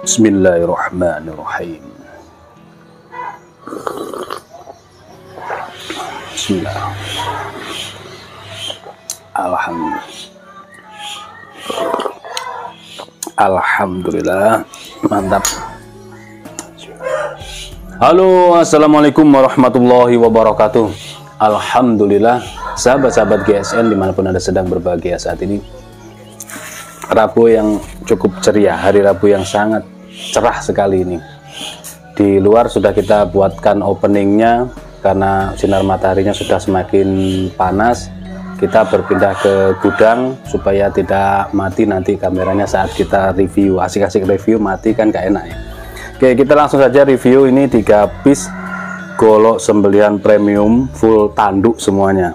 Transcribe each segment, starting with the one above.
Bismillahirrahmanirrahim. Bismillah. Alhamdulillah. Mantap. Halo, assalamualaikum warahmatullahi wabarakatuh. Alhamdulillah, sahabat-sahabat GSN dimanapun Anda sedang berbahagia saat ini. Rabu yang cukup ceria, hari Rabu yang sangat cerah sekali ini. Di luar sudah kita buatkan openingnya karena sinar mataharinya sudah semakin panas. Kita berpindah ke gudang supaya tidak mati nanti kameranya saat kita review. Asik-asik review mati kan gak enak ya. Oke, kita langsung saja review ini 3 piece golok sembelihan premium full tanduk semuanya.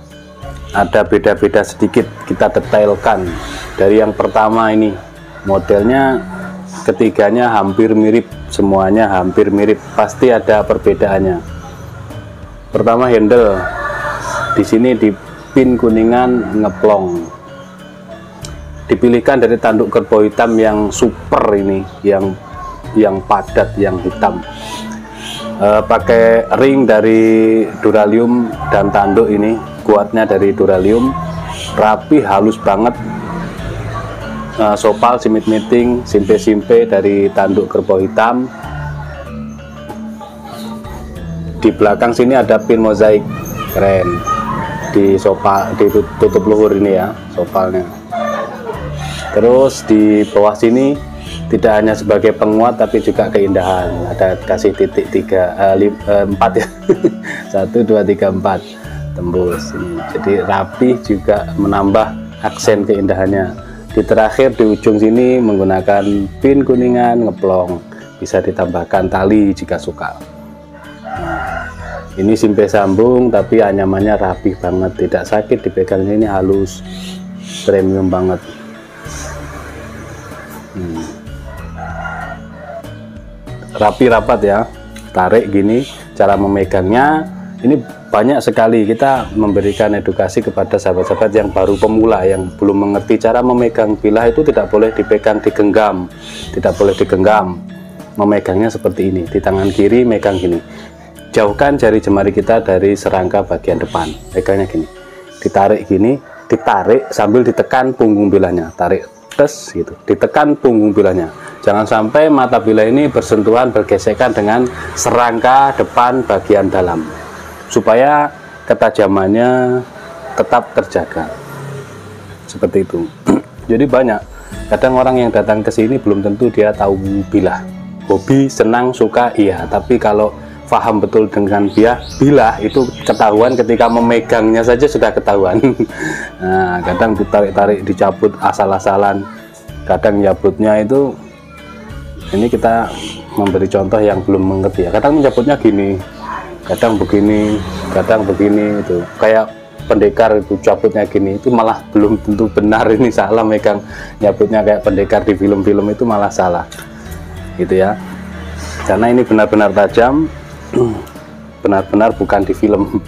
Ada beda-beda sedikit, kita detailkan. Dari yang pertama ini modelnya, ketiganya hampir mirip, semuanya hampir mirip, pasti ada perbedaannya. Pertama handle, di sini di pin kuningan ngeplong, dipilihkan dari tanduk kerbau hitam yang super ini, yang padat, yang hitam. Pakai ring dari Duralium dan tanduk ini kuatnya dari Duralium, rapi, halus banget. Sopal, simit miting, simpe-simpe dari tanduk kerbau hitam. Di belakang sini ada pin mozaik, keren. Di sopal, di tutup luhur ini ya sopalnya. Terus di bawah sini tidak hanya sebagai penguat tapi juga keindahan, ada kasih titik 4 ya 1 2 3 4 tembus ini. Jadi rapi juga menambah aksen keindahannya. Di terakhir di ujung sini menggunakan pin kuningan ngeplong, bisa ditambahkan tali jika suka. Ini simpe sambung tapi anyamannya rapi banget, tidak sakit dipegangnya, ini halus, premium banget. Rapi rapat ya, tarik gini. Cara memegangnya ini banyak sekali, kita memberikan edukasi kepada sahabat-sahabat yang baru pemula, yang belum mengerti cara memegang bilah. Itu tidak boleh dipegang, digenggam, tidak boleh digenggam. Memegangnya seperti ini, di tangan kiri megang gini, jauhkan jari jemari kita dari serangka bagian depan, pegangnya gini, ditarik gini, ditarik sambil ditekan punggung bilahnya, tarik tes gitu, ditekan punggung bilahnya. Jangan sampai mata bilah ini bersentuhan, bergesekan dengan serangka depan bagian dalam, supaya ketajamannya tetap terjaga. Seperti itu. Jadi banyak, kadang orang yang datang ke sini belum tentu dia tahu bilah. Hobi, senang, suka, iya, tapi kalau paham betul dengan bilah itu ketahuan ketika memegangnya saja sudah ketahuan. Nah, kadang ditarik-tarik, dicabut asal-asalan, kadang nyabutnya itu, ini kita memberi contoh yang belum mengerti ya. Kadang menyabutnya gini, kadang begini, kadang begini, itu kayak pendekar itu cabutnya gini, itu malah belum tentu benar, ini salah megang nyabutnya kayak pendekar di film-film, itu malah salah gitu ya. Karena ini benar-benar tajam, benar-benar bukan di film.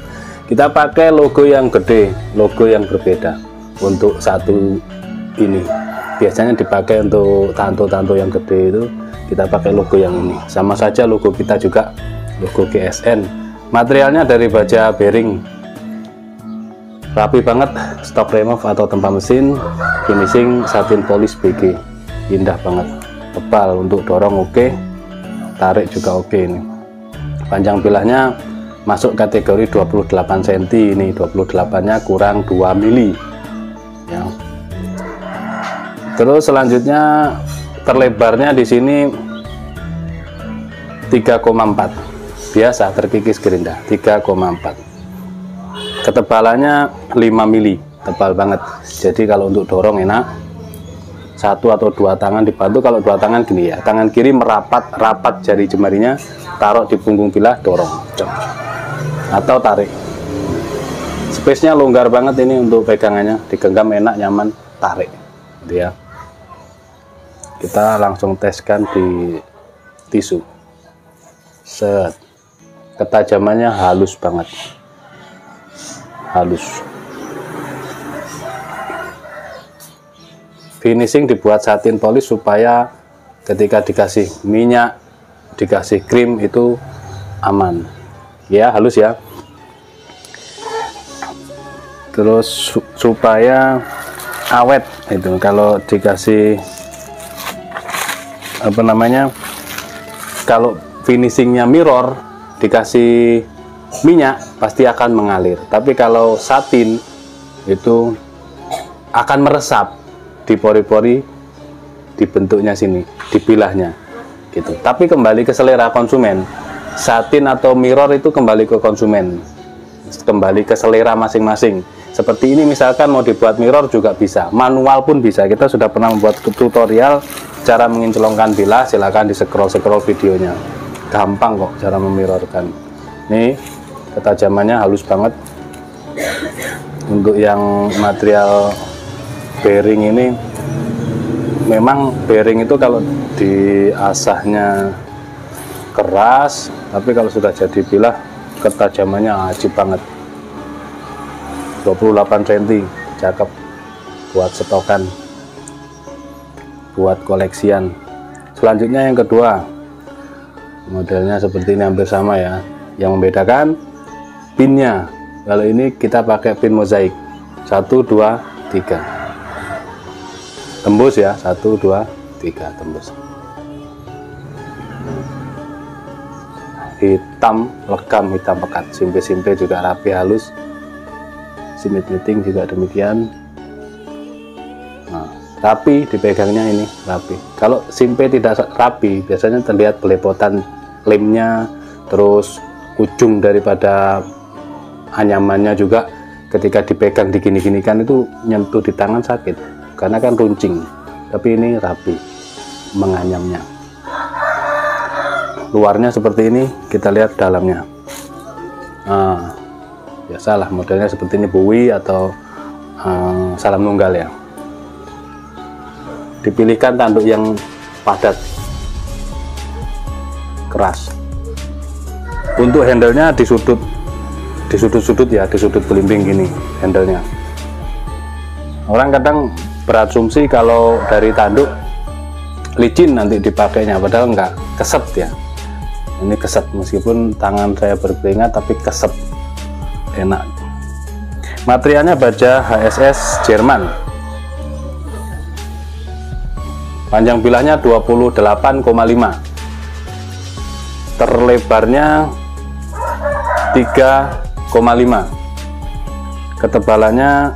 Kita pakai logo yang gede, logo yang berbeda untuk satu ini. Biasanya dipakai untuk tanto-tanto yang gede, itu kita pakai logo yang ini. Sama saja logo kita juga logo GSN. Materialnya dari baja bearing, rapi banget, stop remove atau tempat mesin, finishing satin polish BG, indah banget, tebal, untuk dorong oke, tarik juga oke. Ini panjang bilahnya masuk kategori 28 cm, ini 28 nya kurang 2 mili ya. Terus selanjutnya terlebarnya di sini 3,4, biasa terkikis gerinda 3,4. Ketebalannya 5 mili, tebal banget. Jadi kalau untuk dorong enak, 1 atau 2 tangan dibantu. Kalau 2 tangan gini ya, tangan kiri rapat jari jemarinya, taruh di punggung bilah, dorong atau tarik. Space-nya longgar banget ini untuk pegangannya, digenggam enak, nyaman, tarik gitu ya. Kita langsung teskan di tisu. Set, ketajamannya halus banget, halus. Finishing dibuat satin polish supaya ketika dikasih minyak, dikasih krim itu aman ya, halus ya. Terus supaya awet itu, kalau dikasih apa namanya, kalau finishingnya mirror dikasih minyak pasti akan mengalir, tapi kalau satin itu akan meresap di pori-pori, di bentuknya sini, di bilahnya gitu. Tapi kembali ke selera konsumen, satin atau mirror itu kembali ke konsumen, kembali ke selera masing-masing. Seperti ini misalkan mau dibuat mirror juga bisa, manual pun bisa. Kita sudah pernah membuat tutorial cara mengincelongkan bilah, silahkan di scroll videonya, gampang kok cara memirrorkan. Nih ketajamannya halus banget. Untuk yang material bearing ini, memang bearing itu kalau diasahnya keras, tapi kalau sudah jadi bilah ketajamannya ajib banget. 28 cm, cakep buat stokan, buat koleksian. Selanjutnya yang kedua, modelnya seperti ini, hampir sama ya. Yang membedakan pinnya, kalau ini kita pakai pin mozaik 1, 2, 3 tembus ya, 1, 2, 3 tembus. Hitam legam, hitam pekat, simpe-simpe juga rapi halus, simit-miting juga demikian. Nah, rapi dipegangnya ini rapi. Kalau simpe tidak rapi biasanya terlihat belepotan lemnya, terus ujung daripada anyamannya juga ketika dipegang digini-ginikan itu nyentuh di tangan sakit karena kan runcing. Tapi ini rapi menganyamnya. Luarnya seperti ini, kita lihat dalamnya. Nah, biasalah modelnya seperti ini, buwi atau salam nunggal ya. Dipilihkan tanduk yang padat, keras. Untuk handlenya di sudut-sudut ya, di sudut belimbing gini handlenya. Orang kadang berasumsi kalau dari tanduk licin nanti dipakainya, padahal enggak, keset ya. Ini keset, meskipun tangan saya berkeringat tapi keset, enak. Materialnya baja HSS Jerman. Panjang bilahnya 28,5, terlebarnya 3,5, ketebalannya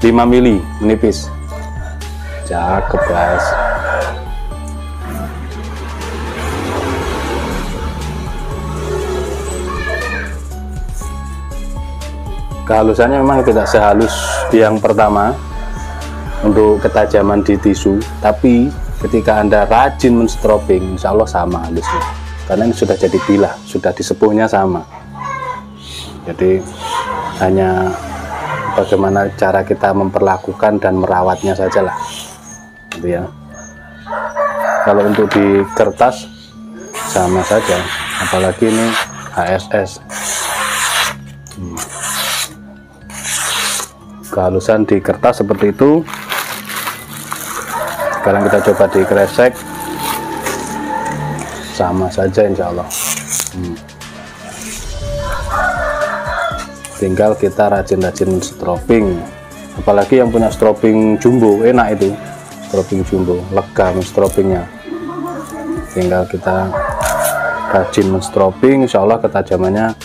5 mili, menipis. Cakep guys. Kehalusannya memang tidak sehalus yang pertama untuk ketajaman di tisu, tapi ketika Anda rajin menstroping, insya Allah sama halusnya, karena ini sudah jadi bilah, sudah disepuhnya sama. Jadi hanya bagaimana cara kita memperlakukan dan merawatnya sajalah, gitu ya. Kalau untuk di kertas sama saja, apalagi ini HSS. Kehalusan di kertas seperti itu. Sekarang kita coba di kresek, sama saja insya Allah. Tinggal kita rajin-rajin stroping, apalagi yang punya stroping jumbo, enak itu stroping jumbo, lega stropingnya. Tinggal kita rajin menstroping, insya Allah ketajamannya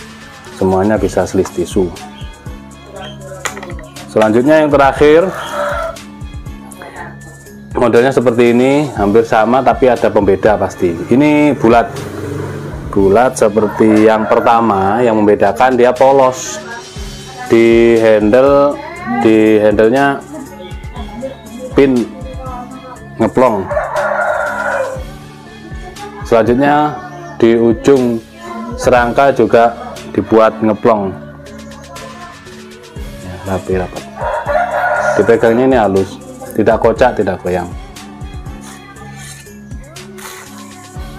semuanya bisa selis tisu. Selanjutnya yang terakhir, modelnya seperti ini, hampir sama tapi ada pembeda pasti. Ini bulat seperti yang pertama, yang membedakan dia polos. Di handlenya pin ngeplong. Selanjutnya di ujung serangka juga dibuat ngeplong ya, rapi-rapat. Dipegangnya ini halus, tidak kocak, tidak goyang.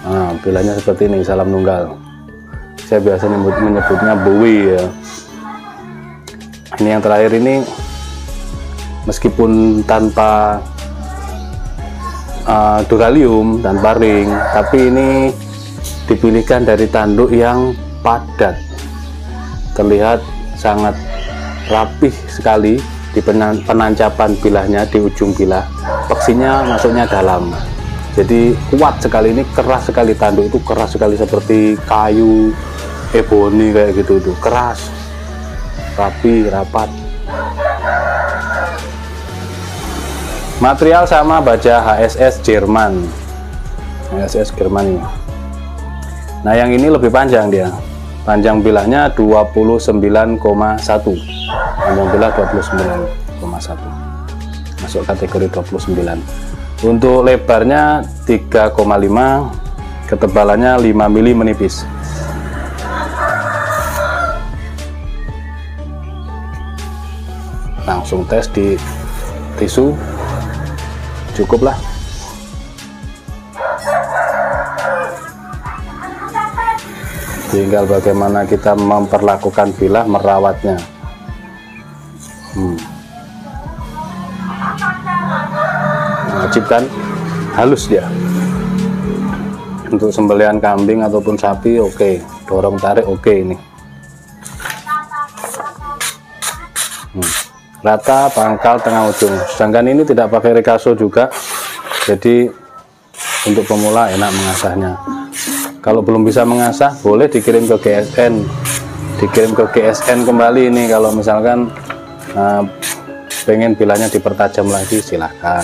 Nah, bilahnya seperti ini, salam nunggal. Saya biasa menyebutnya buwi ya. Ini yang terakhir ini, meskipun tanpa duralium dan paring, tapi ini dipilihkan dari tanduk yang padat, terlihat sangat rapih sekali di penancapan bilahnya di ujung bilah. Peksinya masuknya dalam, jadi kuat sekali. Ini keras sekali, tanduk itu keras sekali, seperti kayu eboni kayak gitu, itu keras, rapi, rapat. Material sama baja HSS Jerman, HSS Jerman ini. Nah yang ini lebih panjang, dia panjang bilahnya 29,1, panjang bilah 29,1, masuk kategori 29. Untuk lebarnya 3,5, ketebalannya 5 mili menipis. Langsung tes di tisu, cukuplah. Tinggal bagaimana kita memperlakukan bilah, merawatnya. Wajib kan, halus dia. Untuk sembelihan kambing ataupun sapi oke, dorong tarik oke ini. Rata pangkal tengah ujung. Sedangkan ini tidak pakai rekaso juga, jadi untuk pemula enak mengasahnya. Kalau belum bisa mengasah, boleh dikirim ke GSN, dikirim ke GSN kembali ini. Kalau misalkan pengen bilahnya dipertajam lagi, silahkan.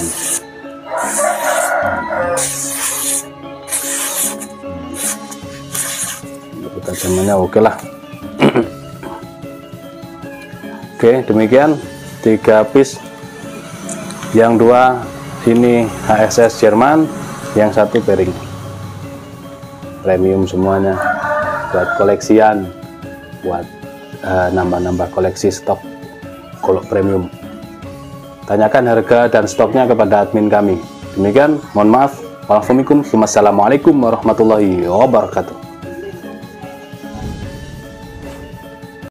Pertajamannya oke lah. Oke, demikian 3 piece. Yang 2 ini HSS Jerman, yang 1 bearing premium semuanya, buat koleksian, buat nambah-nambah koleksi stok golok premium. Tanyakan harga dan stoknya kepada admin kami. Demikian, mohon maaf. Wassalamualaikum warahmatullahi wabarakatuh.